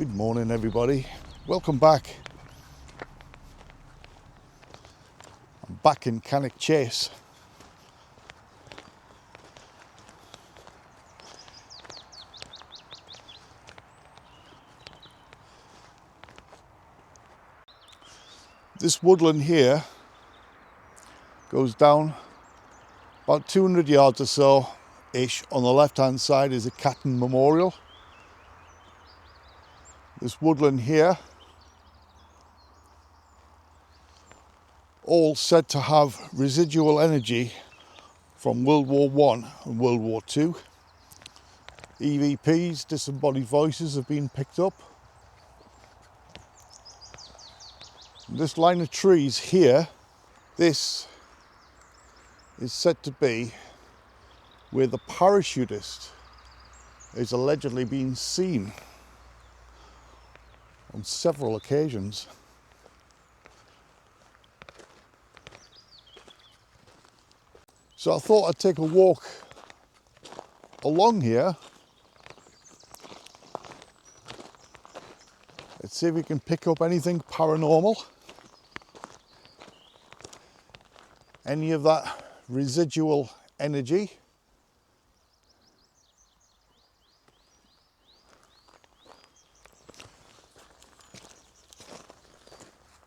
Good morning, everybody. Welcome back. I'm back in Cannock Chase. This woodland here goes down about 200 yards or so ish. On the left hand side is a Cannock Memorial. This woodland here, all said to have residual energy from World War I and World War II. EVPs, disembodied voices, have been picked up. And this line of trees here, this is said to be where the parachutist is allegedly being seen on several occasions. So I thought I'd take a walk along here. Let's see if we can pick up anything paranormal. Any of that residual energy.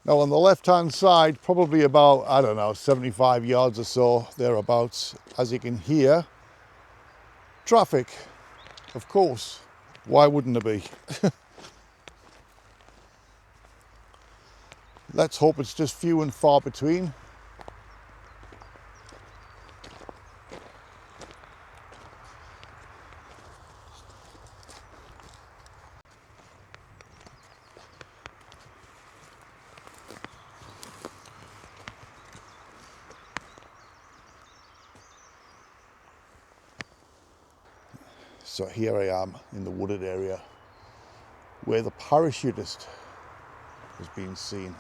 Now on the left hand side, probably about, I don't know, 75 yards or so, thereabouts, as you can hear, traffic, of course. Why wouldn't there be? Let's hope it's just few and far between. So here I am in the wooded area where the parachutist has been seen.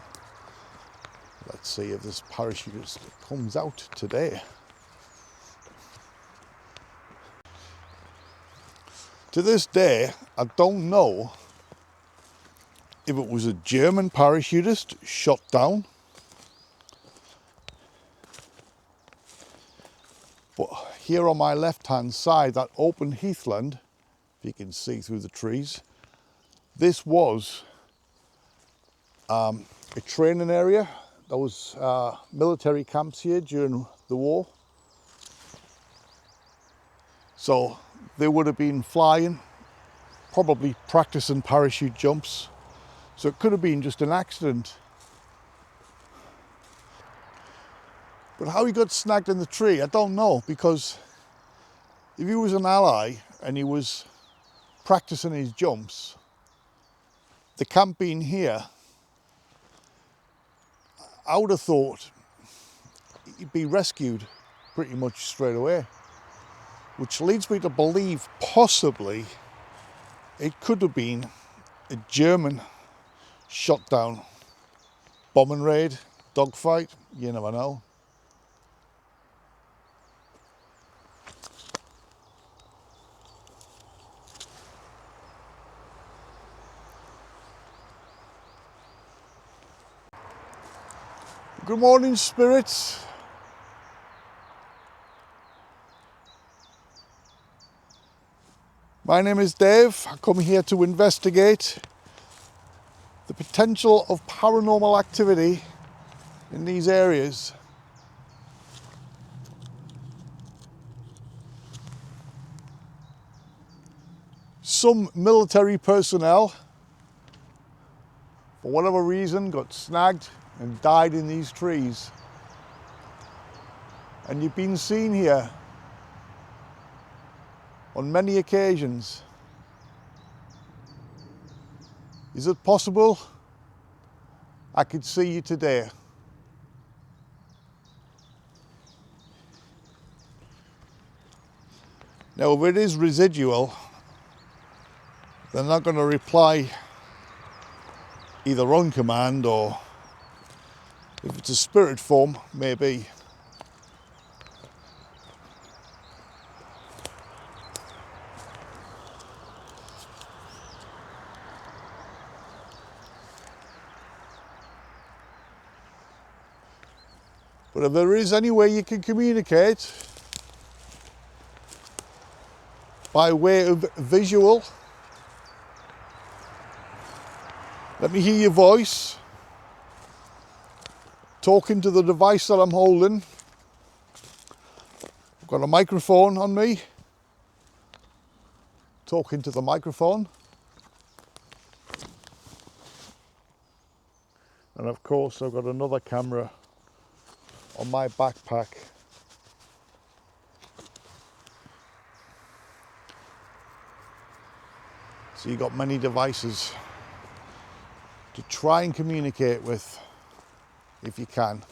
Let's see if this parachutist comes out today. To this day, I don't know if it was a German parachutist shot down, but here on my left hand side, that open heathland, if you can see through the trees, this was a training area. There was military camps here during the war. So they would have been flying, probably practicing parachute jumps. So it could have been just an accident. But how he got snagged in the tree, I don't know, because if he was an ally and he was practicing his jumps, the camp being here, I would have thought he'd be rescued pretty much straight away, which leads me to believe possibly it could have been a German shot down bombing raid, dogfight, you never know. Good morning, spirits. My name is Dave. I come here to investigate the potential of paranormal activity in these areas. Some military personnel, for whatever reason, got snagged and died in these trees. And you've been seen here on many occasions. Is it possible I could see you today? Now, if it is residual, they're not going to reply either on command, or if it's a spirit form, maybe. But if there is any way you can communicate by way of visual, let me hear your voice talking to the device that I'm holding. I've got a microphone on me, talking to the microphone. And of course I've got another camera on my backpack. So you've got many devices to try and communicate with if you can.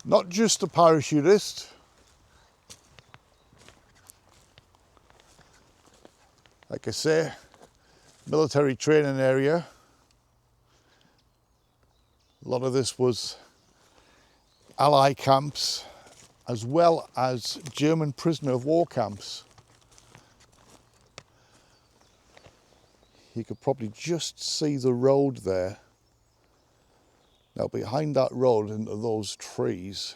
Not just a parachutist, like I say, military training area. A lot of this was Allied camps as well as German prisoner of war camps. You could probably just see the road there. Now behind that road into those trees,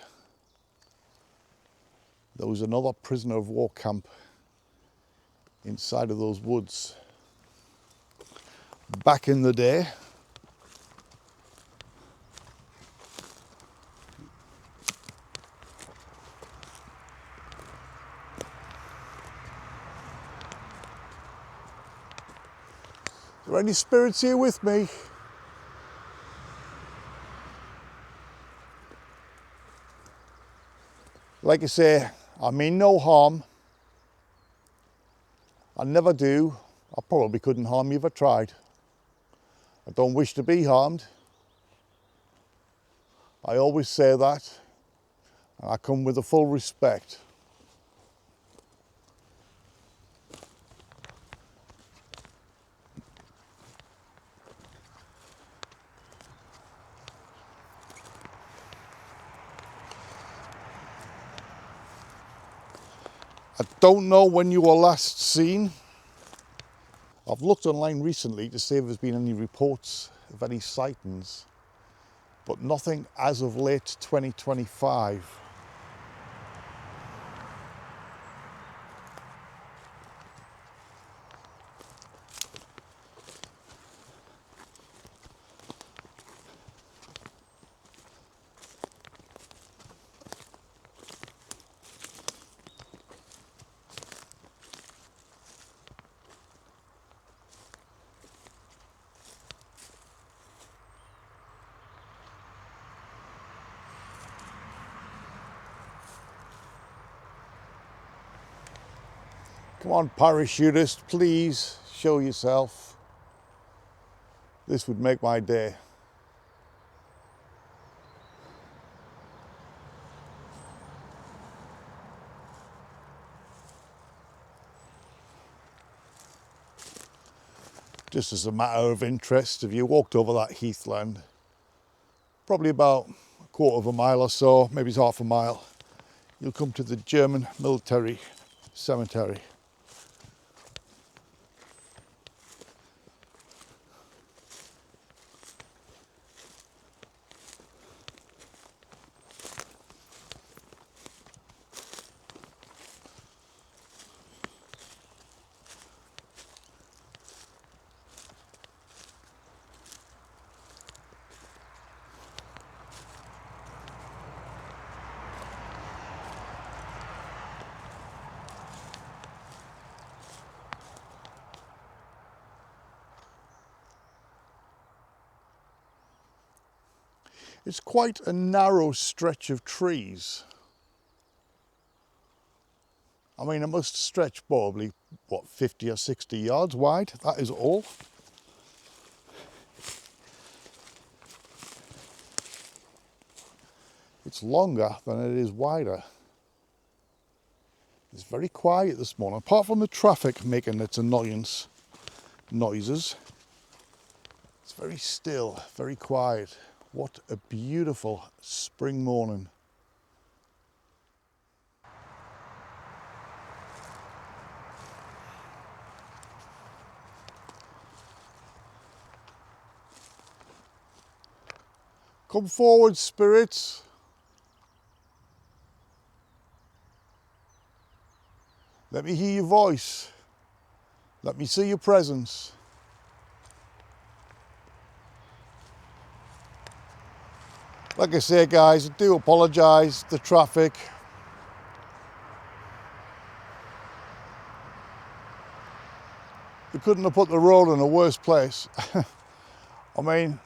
there was another prisoner of war camp inside of those woods. Back in the day, are there any spirits here with me? Like I say, I mean no harm. I never do. I probably couldn't harm you if I tried. I don't wish to be harmed. I always say that. And I come with a full respect. I don't know when you were last seen. I've looked online recently to see if there's been any reports of any sightings, but nothing as of late 2025. Come on, parachutist, please show yourself. This would make my day. Just as a matter of interest, if you walked over that heathland, probably about a quarter of a mile or so, maybe it's half a mile, you'll come to the German military cemetery. It's quite a narrow stretch of trees. I mean, it must stretch probably, what, 50 or 60 yards wide, that is all. It's longer than it is wider. It's very quiet this morning, apart from the traffic making its annoyance noises. It's very still, very quiet. What a beautiful spring morning. Come forward, spirits. Let me hear your voice. Let me see your presence. Like I say, guys, I do apologise, the traffic. They couldn't have put the road in a worse place. I mean,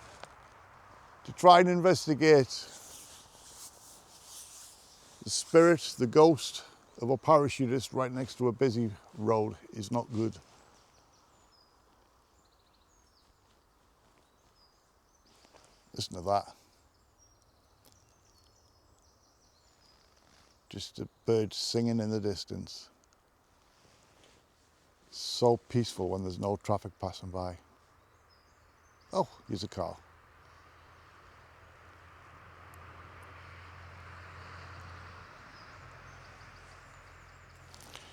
to try and investigate the spirit, the ghost of a parachutist right next to a busy road is not good. Listen to that. Just a bird singing in the distance. So peaceful when there's no traffic passing by. Oh, here's a car.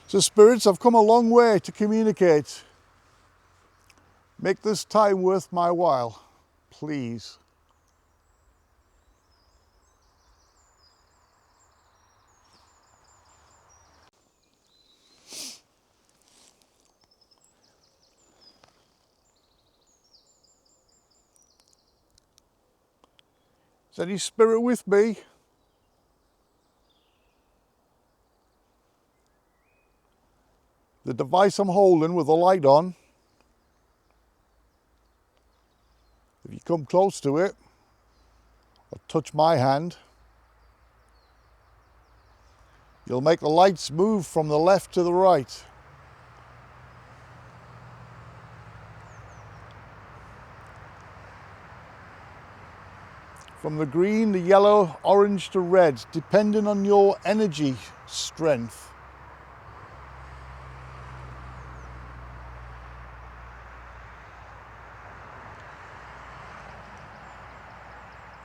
So spirits, I've come a long way to communicate. Make this time worth my while, please. Is any spirit with me? The device I'm holding with the light on, if you come close to it or touch my hand, you'll make the lights move from the left to the right. From the green, the yellow, orange to red, depending on your energy strength.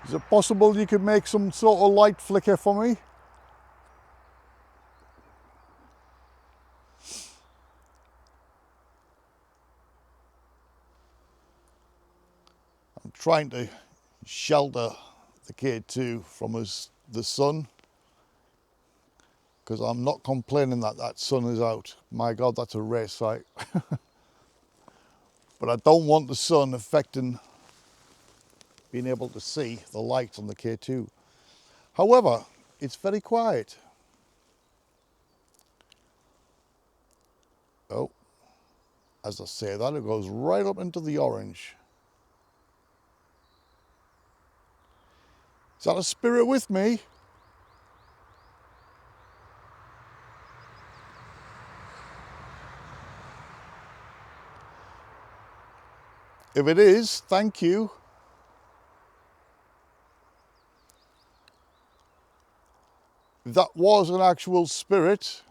Is it possible you could make some sort of light flicker for me? I'm trying to shelter the K2 from the sun, because I'm not complaining that that sun is out. My God, that's a rare sight. But I don't want the sun affecting being able to see the light on the K2. However, it's very quiet. Oh, as I say that, it goes right up into the orange. Is that a spirit with me? If it is, thank you. If that was an actual spirit,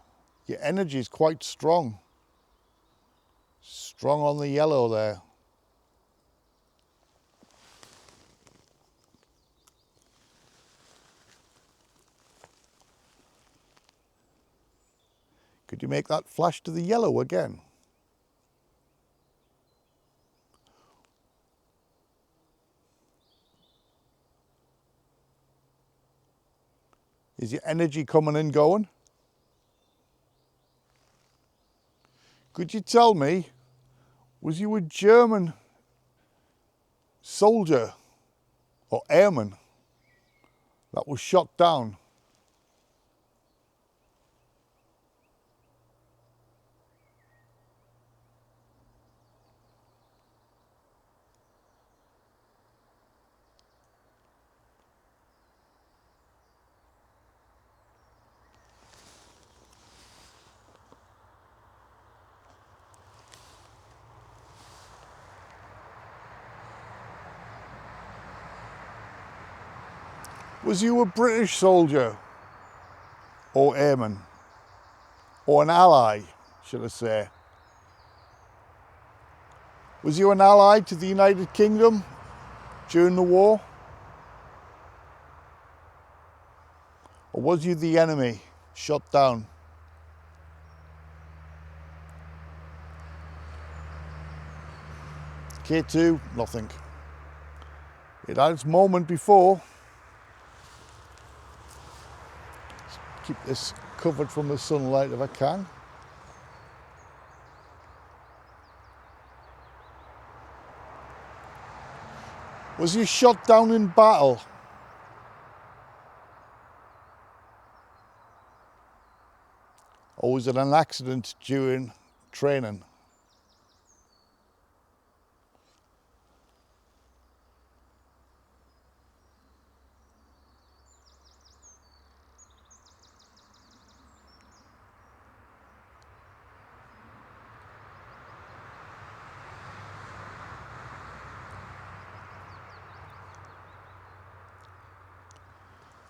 your energy is quite strong. Strong on the yellow there. Could you make that flash to the yellow again? Is your energy coming and going? Could you tell me, was you a German soldier or airman that was shot down? Was you a British soldier or airman? Or an ally, should I say? Was you an ally to the United Kingdom during the war? Or was you the enemy, shot down? K2, nothing. It had its moment before. Keep this covered from the sunlight if I can. Was he shot down in battle? Or was it an accident during training?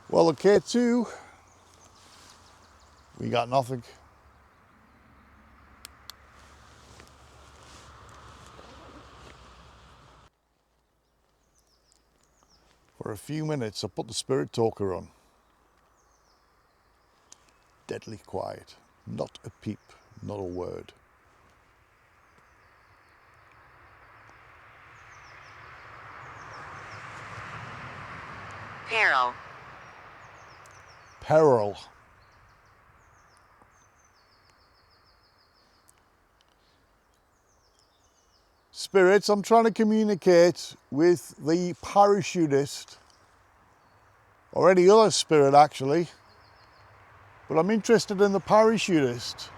Well, at K2, we got nothing. For a few minutes, I put the spirit talker on. Deadly quiet. Not a peep, not a word. Peril. Peril. Spirits, I'm trying to communicate with the parachutist, or any other spirit actually, but I'm interested in the parachutist.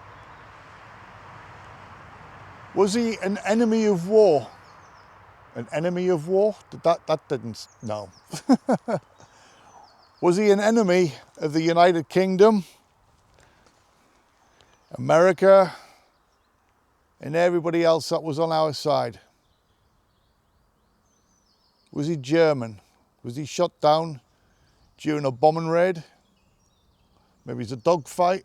Was he an enemy of war? An enemy of war? That didn't, no. Was he an enemy of the United Kingdom, America, and everybody else that was on our side? Was he German? Was he shot down during a bombing raid? Maybe it's a dogfight?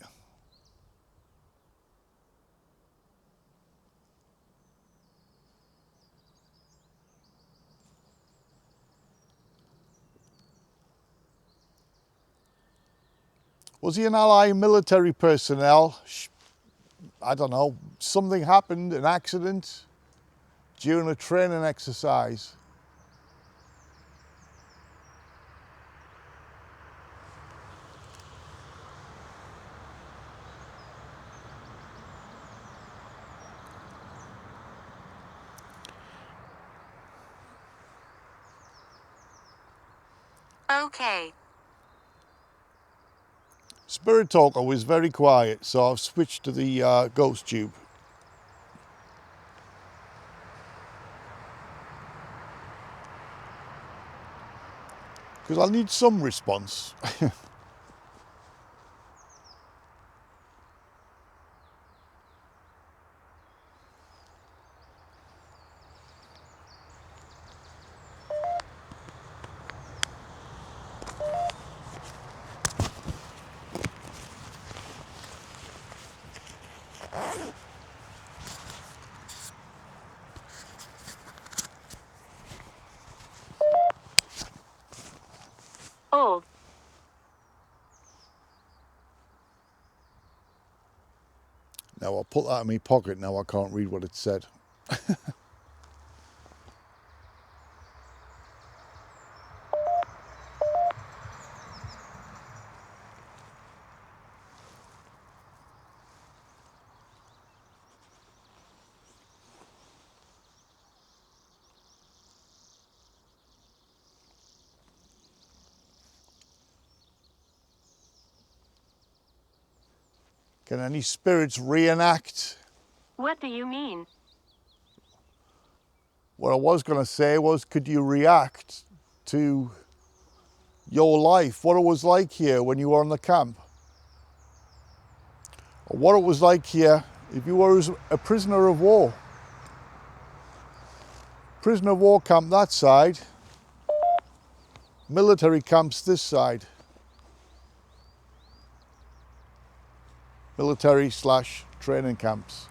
Was he an Allied military personnel? I don't know, something happened, an accident during a training exercise. Okay. Spirit Talker was very quiet, so I've switched to the ghost tube. Because I need some response. Old. Now I'll put that in my pocket, now I can't read what it said. Can any spirits reenact? What do you mean? What I was going to say was, could you react to your life, what it was like here when you were on the camp? Or what it was like here if you were a prisoner of war? Prisoner of war camp that side, military camps this side. Military / training camps.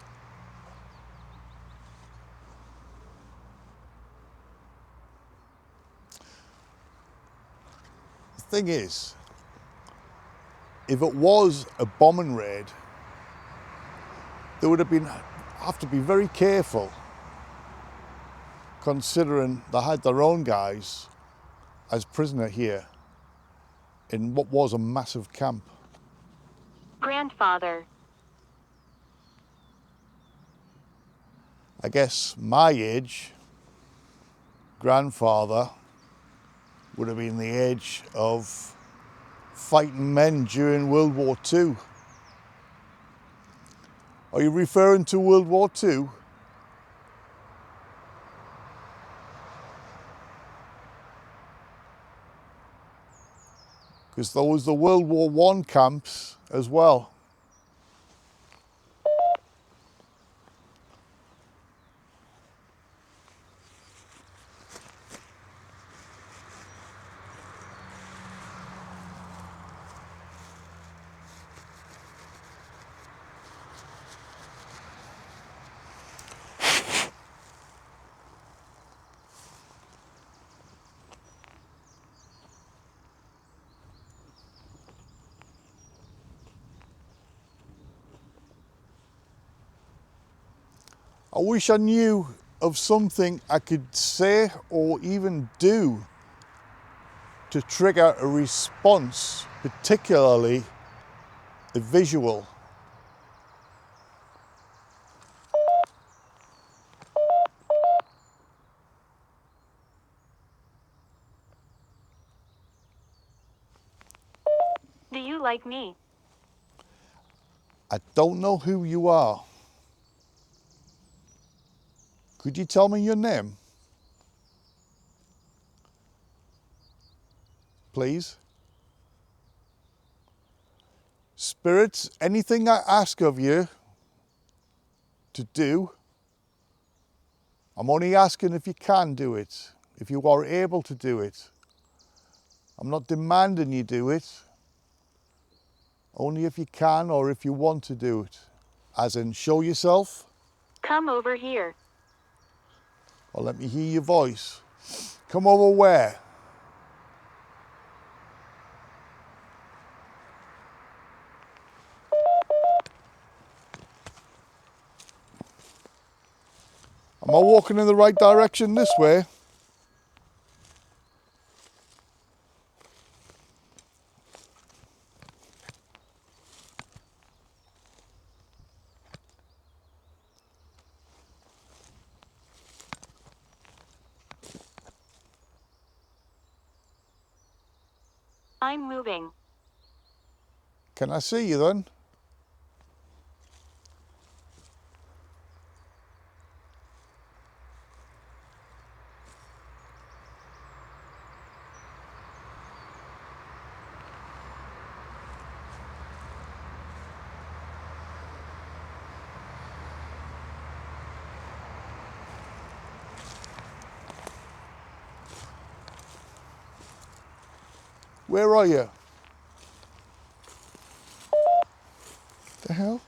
The thing is, if it was a bombing raid, there would have to be very careful, considering they had their own guys as prisoner here in what was a massive camp. Grandfather. I guess my age, grandfather, would have been the age of fighting men during World War II. Are you referring to World War II? Because there was the World War I camps as well. I wish I knew of something I could say or even do to trigger a response, particularly a visual. Do you like me? I don't know who you are. Could you tell me your name? Please? Spirits, anything I ask of you to do, I'm only asking if you can do it, if you are able to do it. I'm not demanding you do it, only if you can or if you want to do it. As in, show yourself, Come over here. or let me hear your voice. Come over where? Am I walking in the right direction this way? I'm moving. Can I see you then? Where are you? The hell?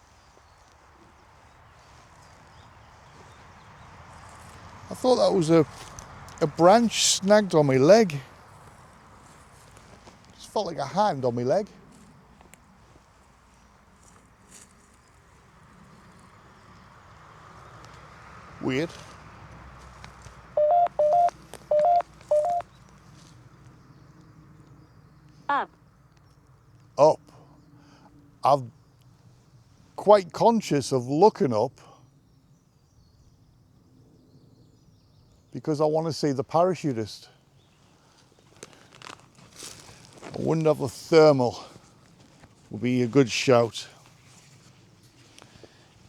I thought that was a branch snagged on my leg. Just felt like a hand on my leg. Weird. Up. Up. I'm quite conscious of looking up because I want to see the parachutist. I wonder if a thermal would be a good shout.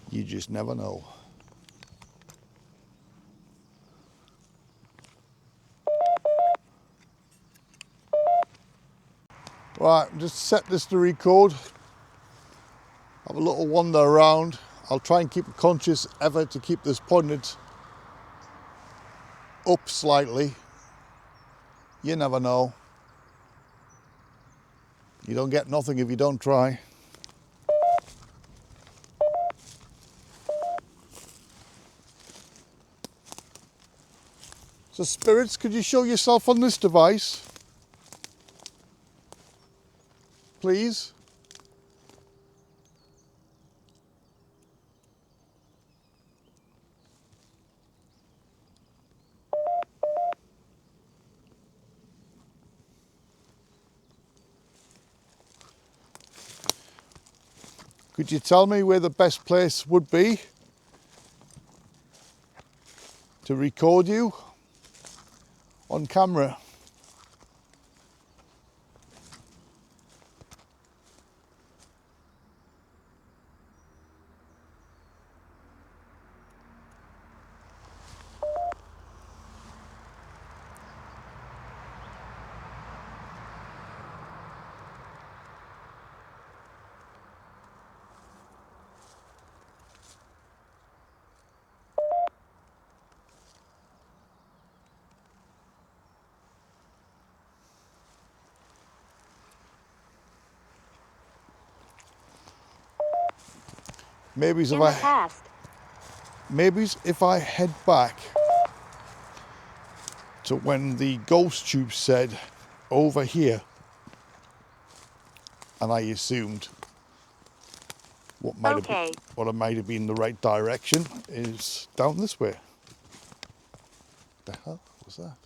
You just never know. Right, just set this to record. Have a little wander around. I'll try and keep a conscious effort to keep this pointed up slightly. You never know. You don't get nothing if you don't try. So spirits, could you show yourself on this device? Please? Could you tell me where the best place would be to record you on camera? Maybe In the past. if I head back to when the ghost tube said over here, and I assumed what might have been the right direction is down this way. The hell was that?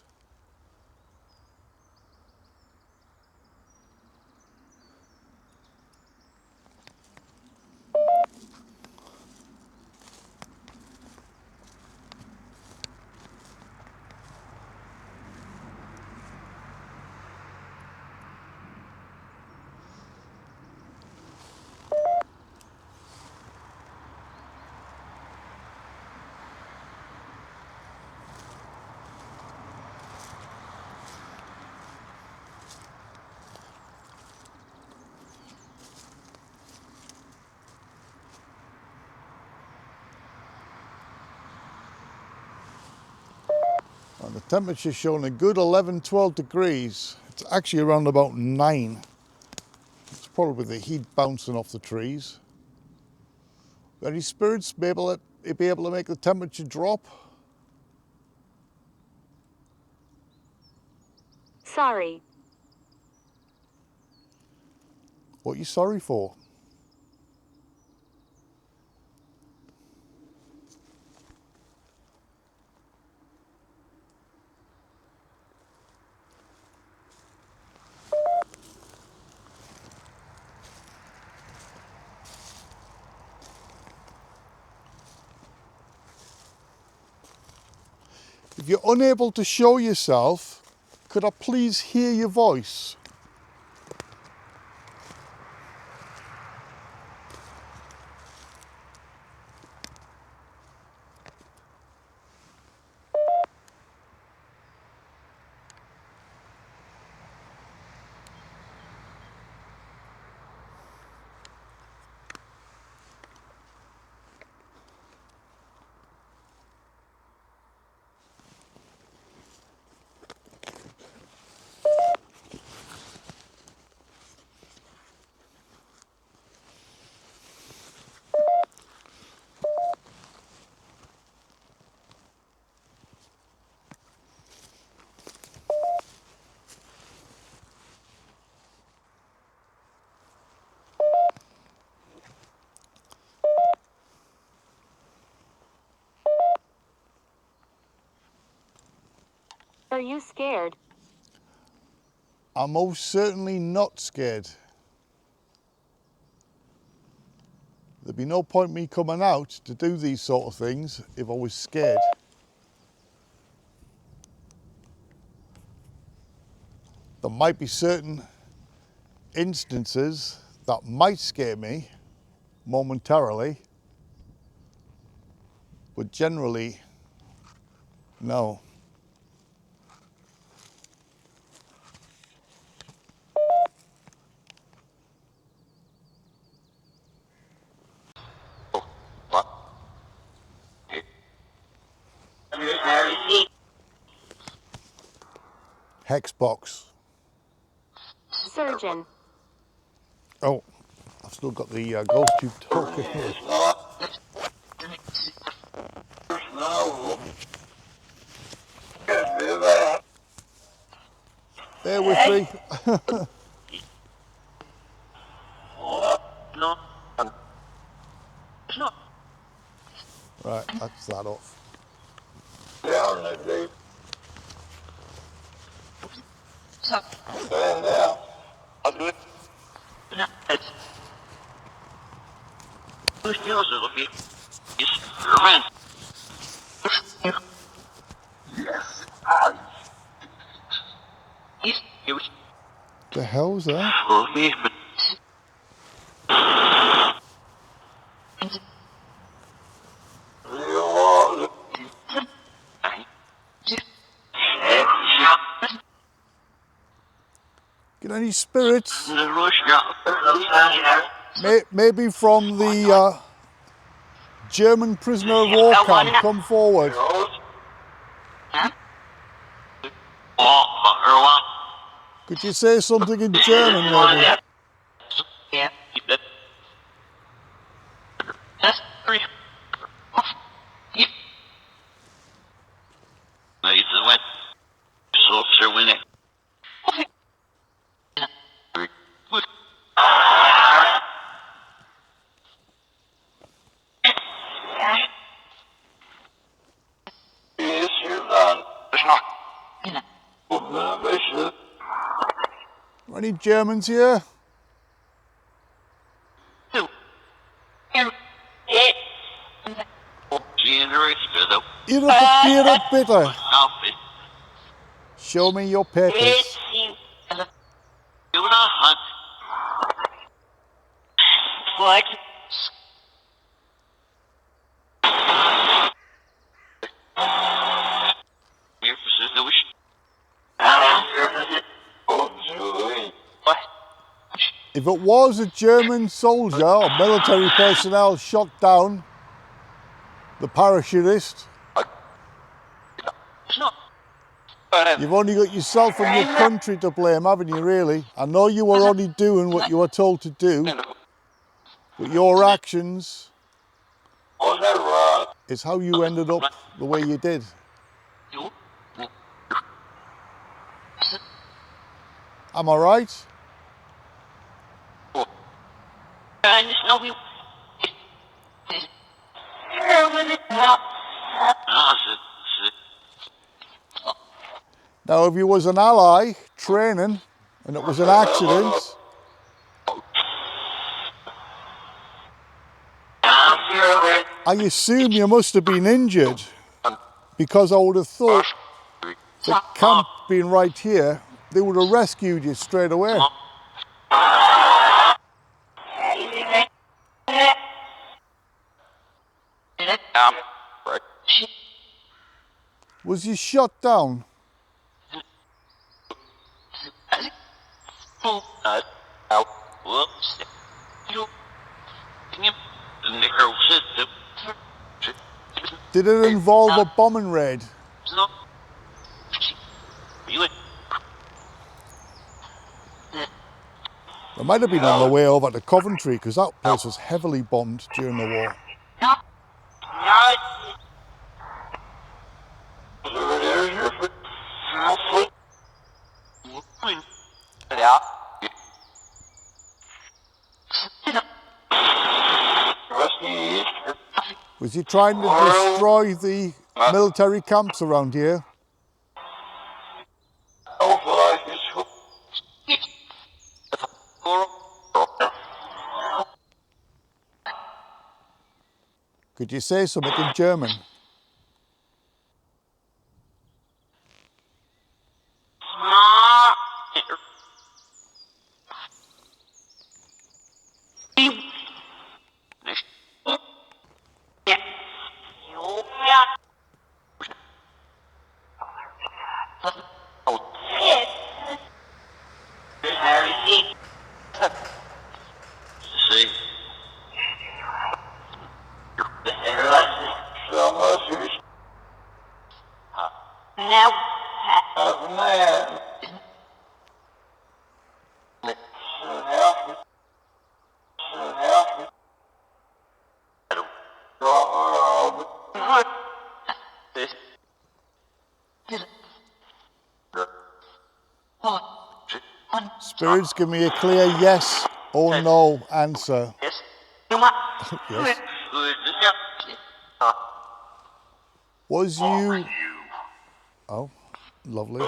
And the temperature's showing a good 11, 12 degrees. It's actually around about 9. It's probably the heat bouncing off the trees. Any spirits be able to make the temperature drop? Sorry. What are you sorry for? If you're unable to show yourself, could I please hear your voice? Are you scared? I'm most certainly not scared. There'd be no point me coming out to do these sort of things if I was scared. There might be certain instances that might scare me momentarily, but generally, no. Hex box. Surgeon. Oh, I've still got the ghost tube talking here. Bear with me. Right, that's that off. The hell was that? Get any spirits? Maybe from the German prisoner of war camp, come forward. Could you say something in German, maybe? Any Germans here? Ihre bitte. Show me your papers. What? If it was a German soldier or military personnel shot down the parachutist, you've only got yourself and your country to blame, haven't you, really? I know you were only doing what you were told to do, but your actions is how you ended up the way you did. Am I right? Now, if you was an ally training and it was an accident, I assume you must have been injured, because I would have thought the camp being right here, they would have rescued you straight away. Was you shot down? Did it involve a bombing raid? They might have been on their way over to Coventry, because that place was heavily bombed during the war. Was he trying to destroy the military camps around here? Could you say something in German? Spirits, give me a clear yes or no answer. Yes. Yes. Was you... Oh, lovely.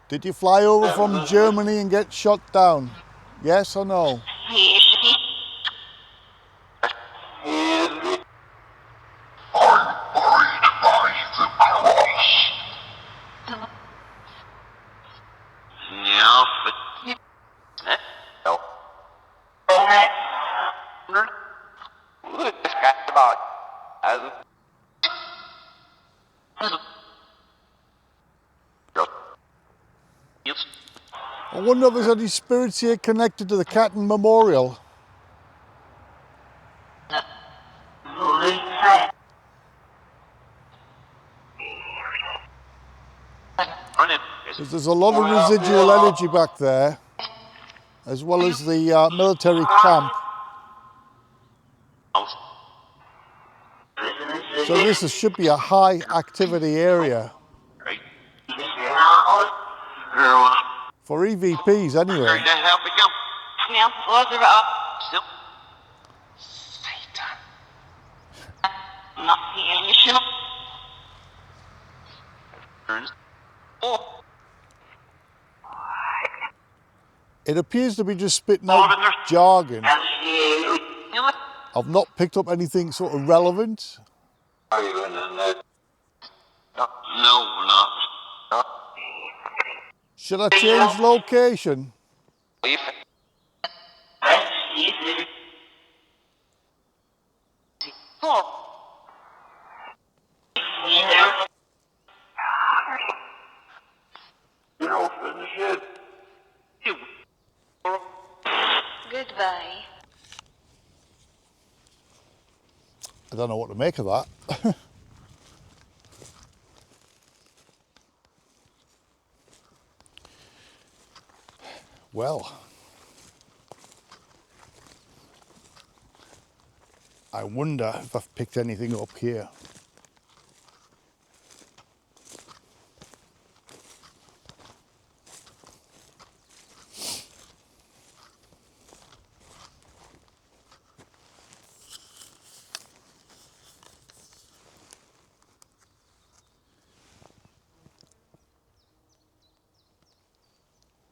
Did you fly over from Germany and get shot down? Yes or no? I wonder if there's any spirits here connected to the Cannock Memorial. Because there's a lot of residual energy back there, as well as the military camp. So this should be a high activity area. For EVPs anyway. Oh, It appears to be just spitting out jargon. I've not picked up anything sort of relevant. no, we're not. No. Should I change location? Goodbye. I don't know what to make of that. Well, I wonder if I've picked anything up here.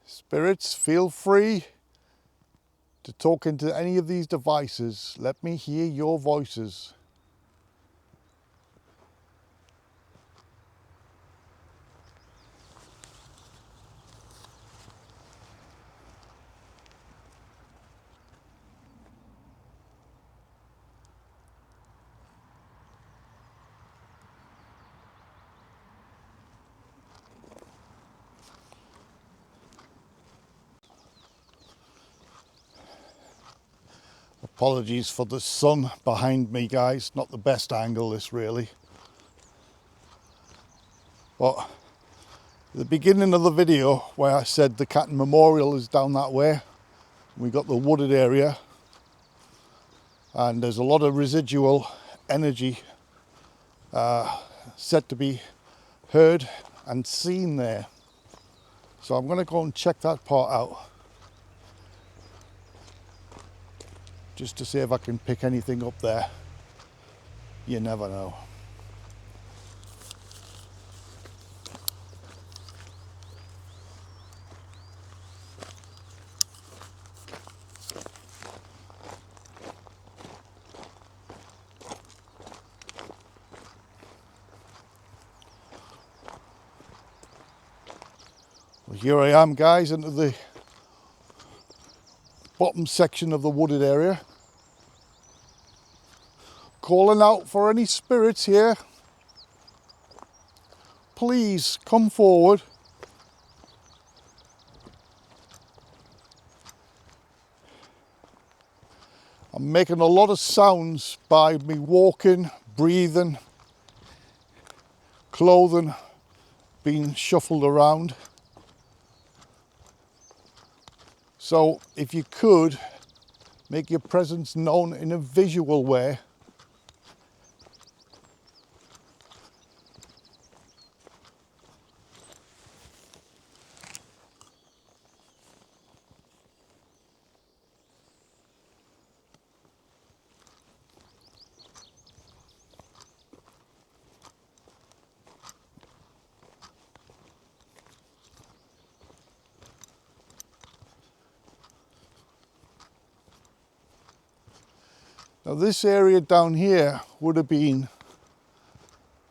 Spirits, feel free to talk into any of these devices. Let me hear your voices. Apologies for the sun behind me, guys. Not the best angle, this really. But at the beginning of the video where I said the Catton Memorial is down that way, we got the wooded area, and there's a lot of residual energy said to be heard and seen there. So I'm going to go and check that part out, just to see if I can pick anything up there. You never know. Well, here I am, guys, into the bottom section of the wooded area. Calling out for any spirits here. Please come forward. I'm making a lot of sounds by me walking, breathing, clothing being shuffled around. So if you could make your presence known in a visual way. Now this area down here would have been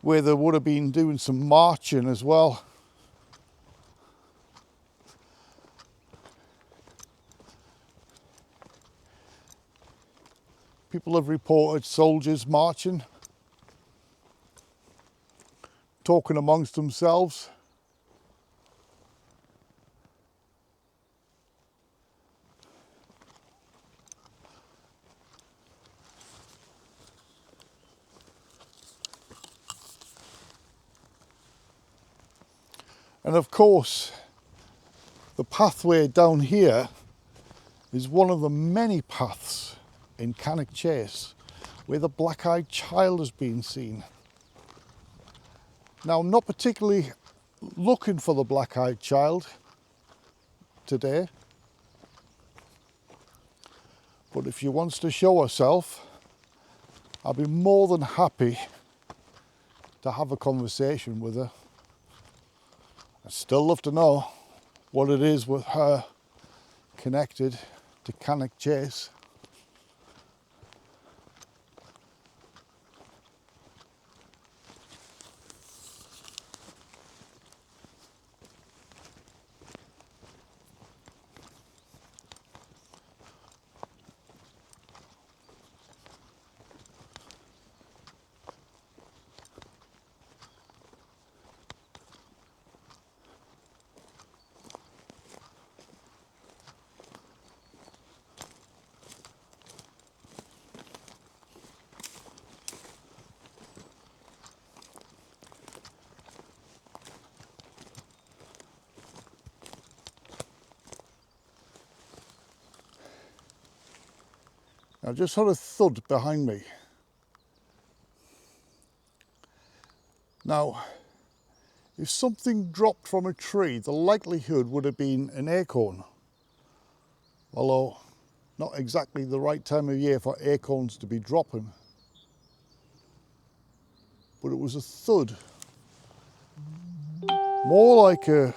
where they would have been doing some marching as well. People have reported soldiers marching, talking amongst themselves. And of course, the pathway down here is one of the many paths in Cannock Chase where the black-eyed child has been seen. Now, I'm not particularly looking for the black-eyed child today, but if she wants to show herself, I'll be more than happy to have a conversation with her I'd still love to know what it is with her connected to Cannock Chase. I just heard a thud behind me. Now, if something dropped from a tree, the likelihood would have been an acorn. Although, not exactly the right time of year for acorns to be dropping. But it was a thud. More like a,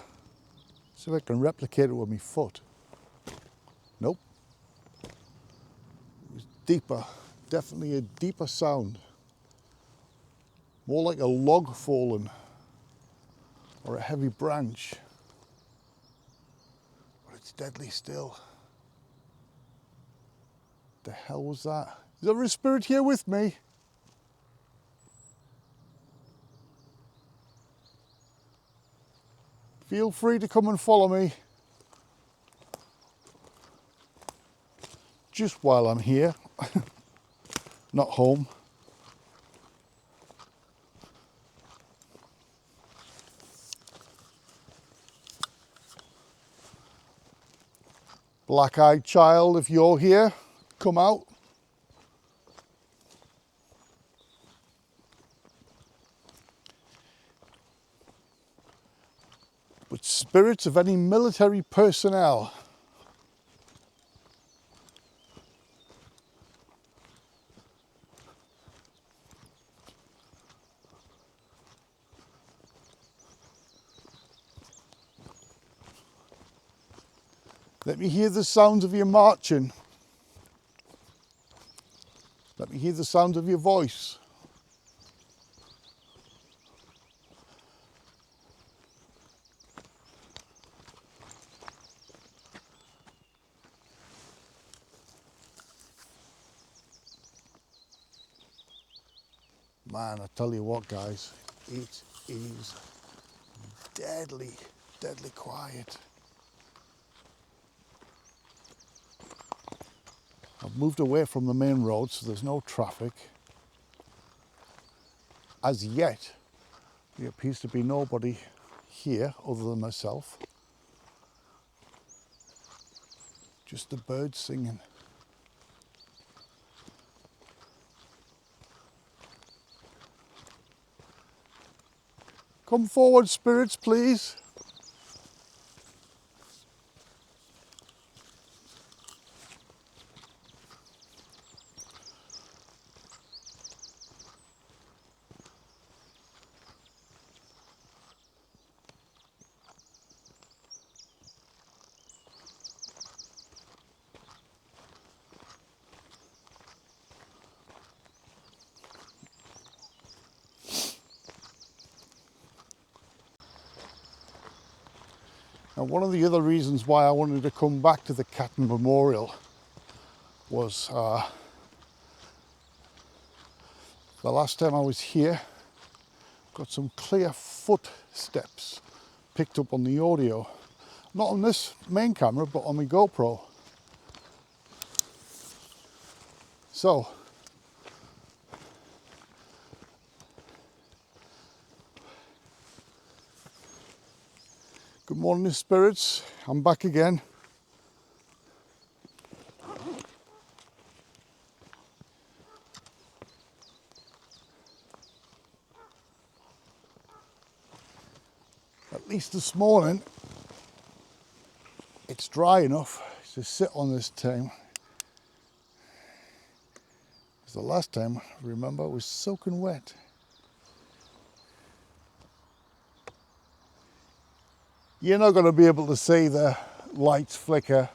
see if I can replicate it with my foot. Nope. It was deeper, definitely a deeper sound. More like a log falling or a heavy branch. But it's deadly still. The hell was that? Is there a spirit here with me? Feel free to come and follow me. Just while I'm here, not home. Black-eyed child, if you're here, come out. But spirits of any military personnel, let me hear the sounds of your marching. Let me hear the sounds of your voice. Man, I tell you what, guys, it is deadly, deadly quiet. I've moved away from the main road, so there's no traffic. As yet, there appears to be nobody here other than myself. Just the birds singing. Come forward, spirits, please. Now, one of the other reasons why I wanted to come back to the Catton Memorial was the last time I was here, got some clear footsteps picked up on the audio. Not on this main camera, but on my GoPro. So, good morning, spirits. I'm back again. At least this morning, it's dry enough to sit on this time. Because the last time, remember, it was soaking wet. You're not going to be able to see the lights flicker.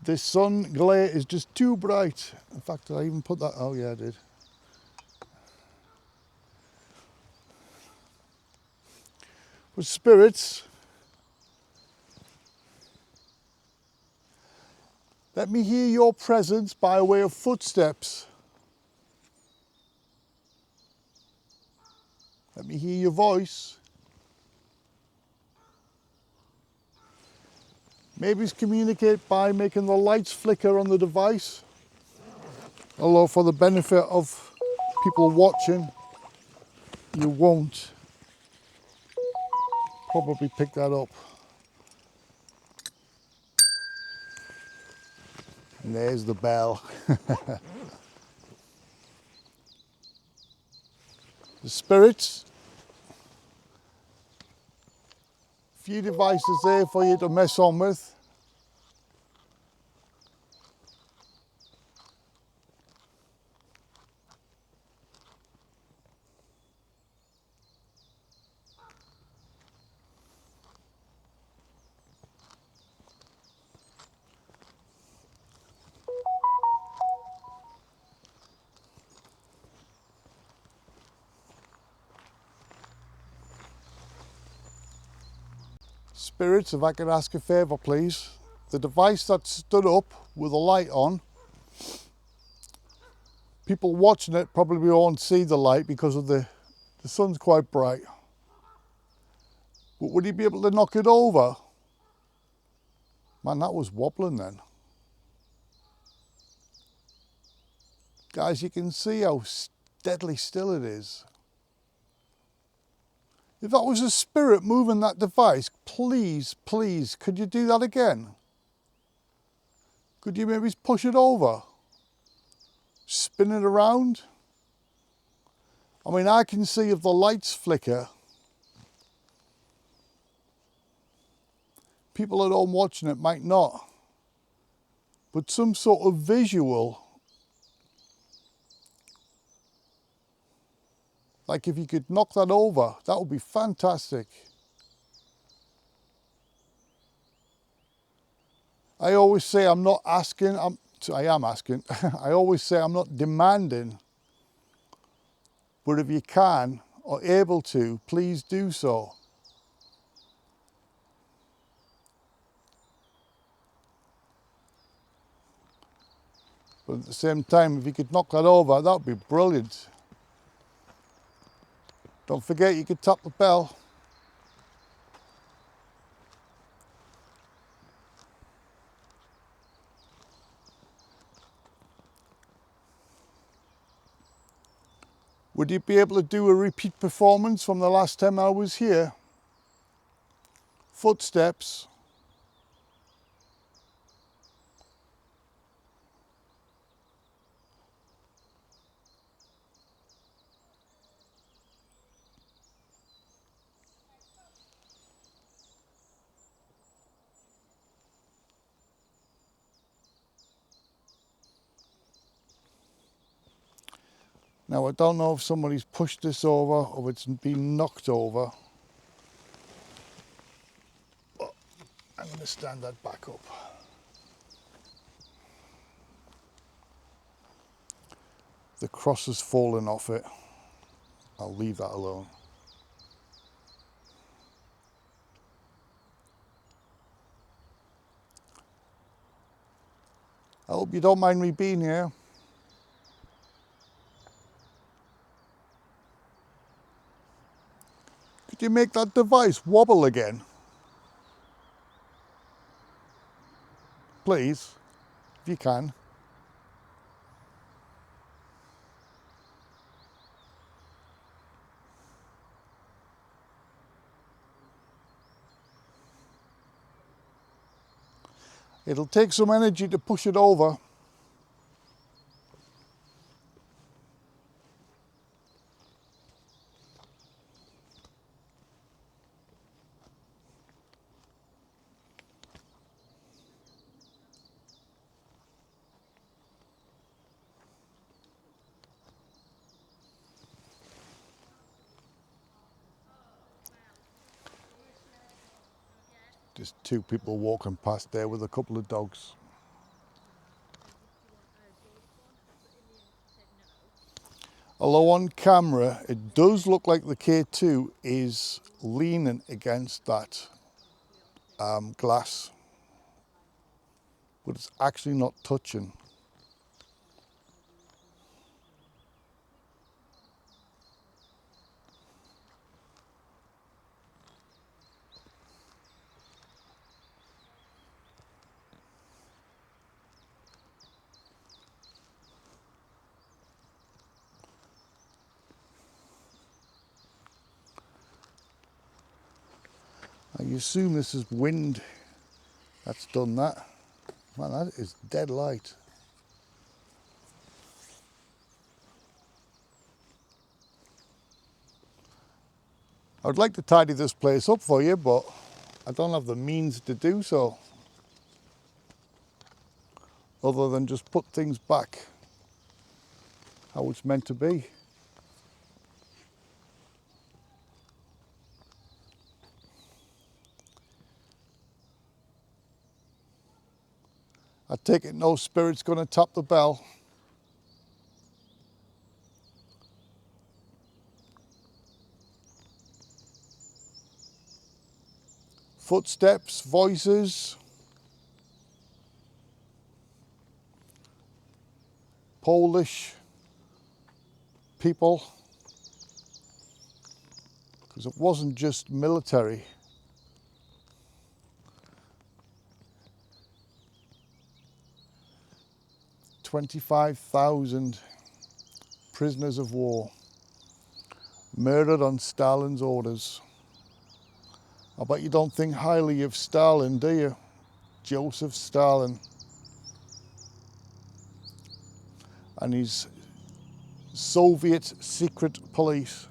This sun glare is just too bright. In fact, did I even put that? Oh yeah, I did. But spirits, let me hear your presence by way of footsteps. Let me hear your voice. Maybe it's communicate by making the lights flicker on the device. Although for the benefit of people watching, you won't probably pick that up. And there's the bell. The spirits, few devices there for you to mess on with. Spirits, if I could ask a favour please. The device that stood up with a light on, people watching it probably won't see the light because of the sun's quite bright. But would you be able to knock it over? Man, that was wobbling then. Guys, you can see how deadly still it is. If that was a spirit moving that device, please, please, could you do that again? Could you maybe push it over? Spin it around? I mean, I can see if the lights flicker. People at home watching it might not. But some sort of visual, like if you could knock that over, that would be fantastic. I always say I'm not asking, I am asking. I always say I'm not demanding. But if you can or able to, please do so. But at the same time, if you could knock that over, that would be brilliant. Don't forget you could tap the bell. Would you be able to do a repeat performance from the last time I was here? Footsteps. Now I don't know if somebody's pushed this over or it's been knocked over. But I'm going to stand that back up. The cross has fallen off it. I'll leave that alone. I hope you don't mind me being here. Could you make that device wobble again? Please, if you can. It'll take some energy to push it over. Just two people walking past there with a couple of dogs. Although on camera it does look like the K2 is leaning against that glass, but it's actually not touching. I assume this is wind that's done that. Man, that is dead light. I would like to tidy this place up for you, but I don't have the means to do so, other than just put things back how it's meant to be. I take it no spirit's going to tap the bell. Footsteps, voices, Polish people, because it wasn't just military. "25,000 prisoners of war murdered on Stalin's orders." I bet you don't think highly of Stalin, do you? Joseph Stalin and his Soviet secret police.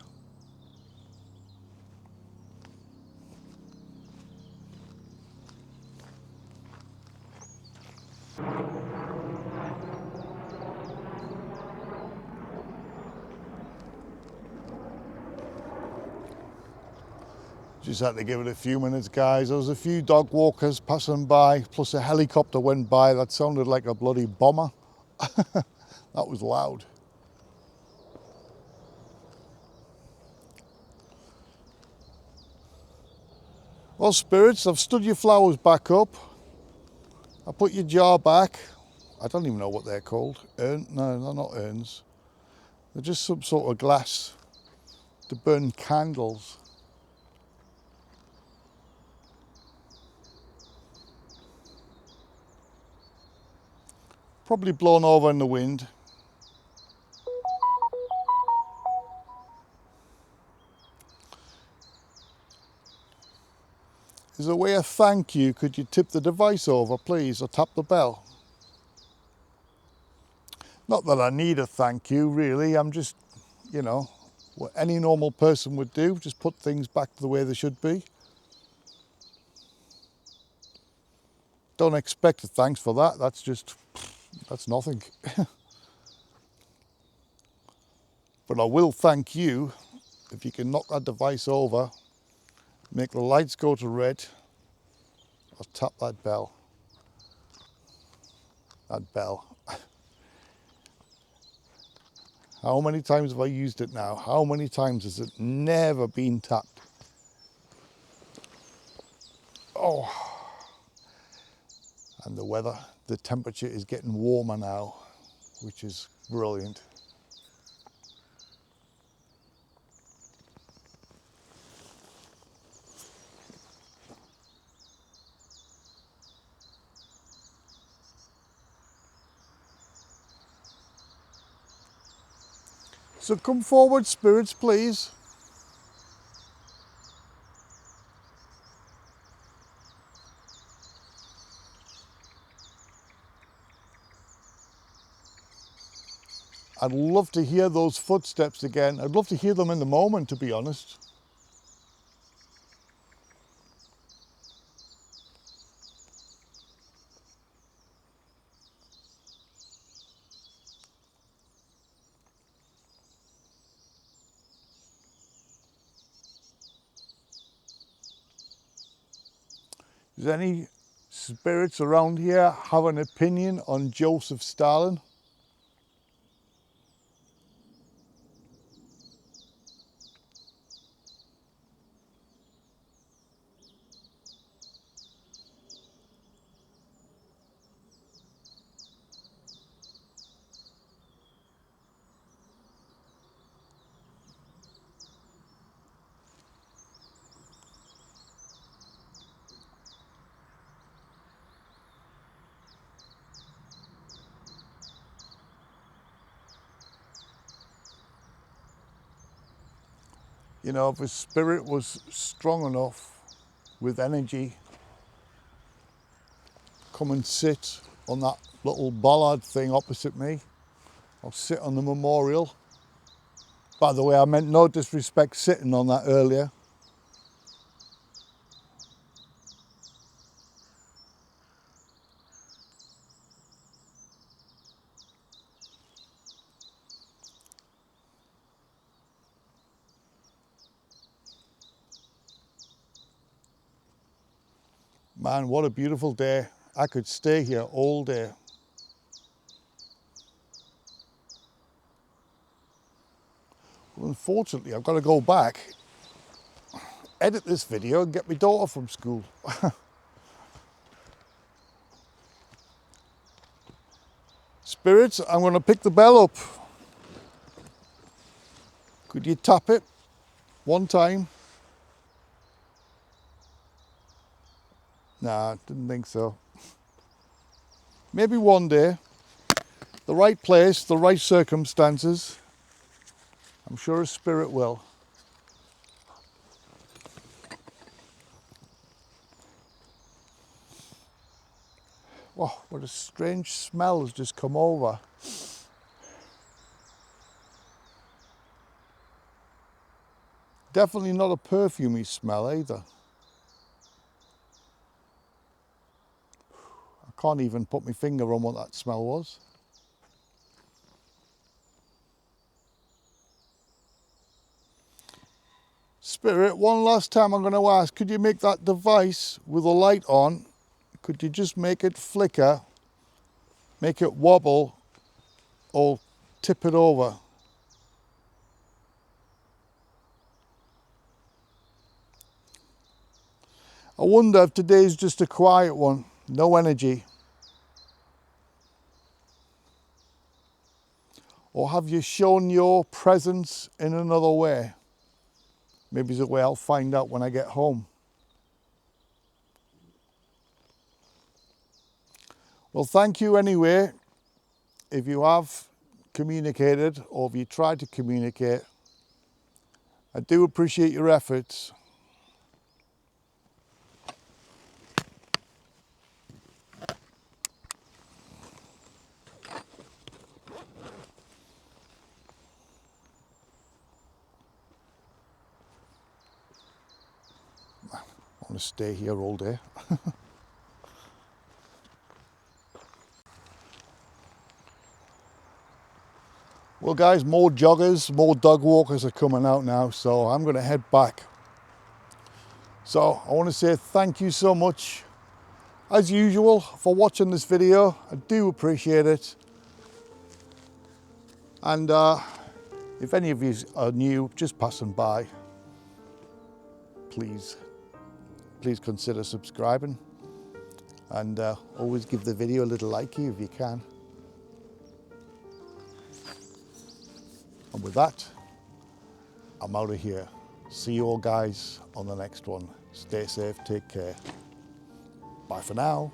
Just had to give it a few minutes, guys. There was a few dog walkers passing by, plus a helicopter went by that sounded like a bloody bomber. That was loud. Well, spirits, I've stood your flowers back up. I put your jar back. I don't even know what they're called. No, they're not urns. They're just some sort of glass to burn candles. Probably blown over in the wind. As a way of thank you, could you tip the device over, please, or tap the bell? Not that I need a thank you, really. I'm just, you know, what any normal person would do, just put things back the way they should be. Don't expect a thanks for that. That's nothing. But I will thank you if you can knock that device over, make the lights go to red, or tap that bell. That bell. How many times have I used it now? How many times has it never been tapped? Oh. And the weather, the temperature is getting warmer now, which is brilliant. So come forward, spirits, please. I'd love to hear those footsteps again. I'd love to hear them in the moment, to be honest. Does any spirits around here have an opinion on Joseph Stalin? You know, if a spirit was strong enough with energy, come and sit on that little bollard thing opposite me, or sit on the memorial. By the way, I meant no disrespect sitting on that earlier. Man, what a beautiful day. I could stay here all day. Well, unfortunately, I've got to go back, edit this video and get my daughter from school. Spirits, I'm going to pick the bell up. Could you tap it one time? Nah, didn't think so. Maybe one day, the right place, the right circumstances, I'm sure a spirit will. Oh, what a strange smell has just come over. Definitely not a perfumey smell either. I can't even put my finger on what that smell was. Spirit, one last time I'm going to ask, could you make that device with a light on, could you just make it flicker, make it wobble, or tip it over? I wonder if today's just a quiet one, no energy. Or have you shown your presence in another way? Maybe it's a way I'll find out when I get home. Well, thank you anyway. If you have communicated or if you tried to communicate, I do appreciate your efforts. I want to stay here all day. Well guys, more joggers, more dog walkers are coming out now, so I'm going to head back. So I want to say thank you so much, as usual, for watching this video. I do appreciate it. And if any of you are new, just passing by, please consider subscribing. And always give the video a little likey if you can. And with that, I'm out of here. See you all guys on the next one. Stay safe, take care. Bye for now.